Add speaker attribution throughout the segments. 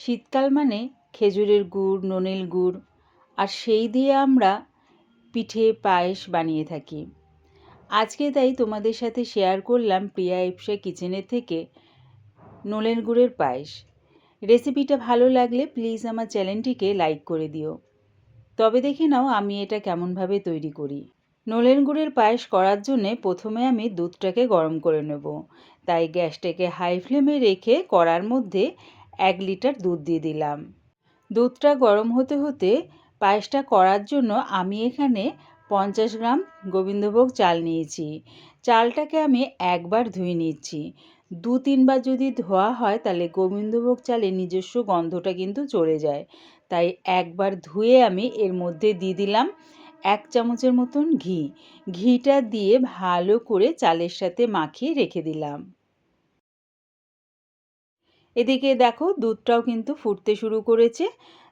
Speaker 1: শীতকাল মানে খেজুরের গুড়, ননিল গুড়, আর সেই দিয়ে আমরা পিঠে পায়েস বানিয়ে থাকি। আজকে তাই তোমাদের সাথে শেয়ার করলাম প্রিয়া ইপসা কিচেনের থেকে নলেন গুড়ের পায়েস। রেসিপিটা ভালো লাগলে প্লিজ আমার চ্যানেলটিকে লাইক করে দিও। তবে দেখে নাও আমি এটা কেমনভাবে তৈরি করি। নলেন গুড়ের পায়েস করার জন্যে প্রথমে আমি দুধটাকে গরম করে নেব। তাই গ্যাসটাকে হাই ফ্লেমে রেখে কড়ার মধ্যে 1 লিটার দুধ দিয়ে দিলাম। দুধটা গরম হতে হতে পায়েসটা করার জন্য আমি এখানে 50 গ্রাম গোবিন্দভোগ চাল নিয়েছি। চালটাকে আমি একবার ধুয়ে নিচ্ছি। 2-3 বার যদি ধোয়া হয় তাহলে গোবিন্দভোগ চালের নিজস্ব গন্ধটা কিন্তু চলে যায়। তাই একবার ধুয়ে আমি এর মধ্যে দিয়ে দিলাম 1 চামচের মতন ঘি। ঘিটা দিয়ে ভালো করে চালের সাথে মাখিয়ে রেখে দিলাম। এদিকে দেখো দুধটাও কিন্তু ফুটতে শুরু করেছে।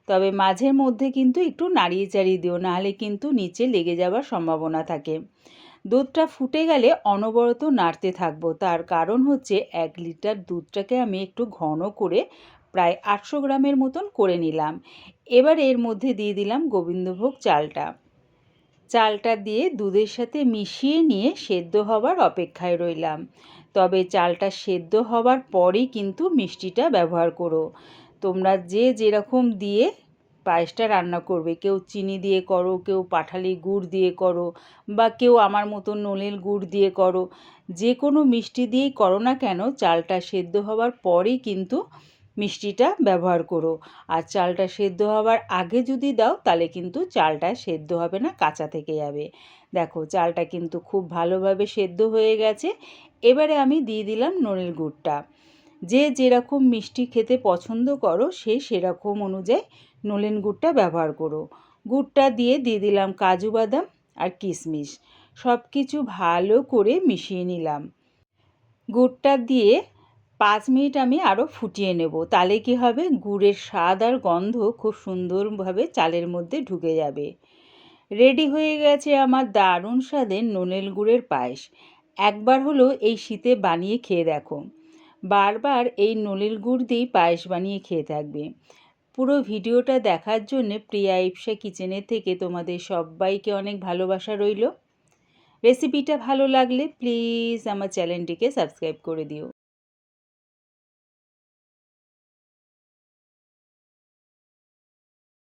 Speaker 1: তবে মাঝের মধ্যে কিন্তু একটু নাড়িয়ে চাড়িয়ে দিও, নাহলে কিন্তু নিচে লেগে যাওয়ার সম্ভাবনা থাকে। দুধটা ফুটে গেলে অনবরত নাড়তে থাকবো। তার কারণ হচ্ছে 1 লিটার দুধটাকে আমি একটু ঘন করে প্রায় 800 গ্রামের মতন করে নিলাম। এবার এর মধ্যে দিয়ে দিলাম গোবিন্দভোগ চালটা। চালটা দিয়ে দুধের সাথে মিশিয়ে নিয়ে সেদ্ধ হবার অপেক্ষায় রইলাম। তবে চালটা সেদ্ধ হবার পরেই কিন্তু মিষ্টিটা ব্যবহার করো। তোমরা যে যেরকম দিয়ে পায়েসটা রান্না করবে, কেউ চিনি দিয়ে করো, কেউ পাটালি গুড় দিয়ে করো, বা কেউ আমার মতন নলেন গুড় দিয়ে করো। যে কোনো মিষ্টি দিয়েই করো না কেন, চালটা সেদ্ধ হবার পরেই কিন্তু মিষ্টিটা ব্যবহার করো। আর চালটা সেদ্ধ হওয়ার আগে যদি দাও তাহলে কিন্তু চালটা সেদ্ধ হবে না, কাঁচা থেকে যাবে। দেখো চালটা কিন্তু খুব ভালোভাবে সেদ্ধ হয়ে গেছে। এবারে আমি দিয়ে দিলাম নলেন গুড়টা। যে যেরকম মিষ্টি খেতে পছন্দ করো সে সেরকম অনুযায়ী নলেন গুড়টা ব্যবহার করো। গুড়টা দিয়ে দিলাম কাজু বাদাম আর কিশমিশ। সব কিছু ভালো করে মিশিয়ে নিলাম। গুড়টা দিয়ে 5 মিনিট আমি আরও ফুটিয়ে নেব। তাহলে কি হবে, গুড়ের স্বাদ আর গন্ধ খুব সুন্দরভাবে চালের মধ্যে ঢুকে যাবে। রেডি হয়ে গেছে আমার দারুণ স্বাদের নলেন গুড়ের পায়েস। একবার হলেও এই শীতে বানিয়ে খেয়ে দেখো। বারবার এই নলেন গুড় দিয়েই পায়েস বানিয়ে খেয়ে থাকবে। পুরো ভিডিওটা দেখার জন্যে প্রিয়া ইপসা কিচেনের থেকে তোমাদের সবাইকে অনেক ভালোবাসা রইল। রেসিপিটা ভালো লাগলে প্লিজ আমার চ্যানেলটিকে সাবস্ক্রাইব করে দিও।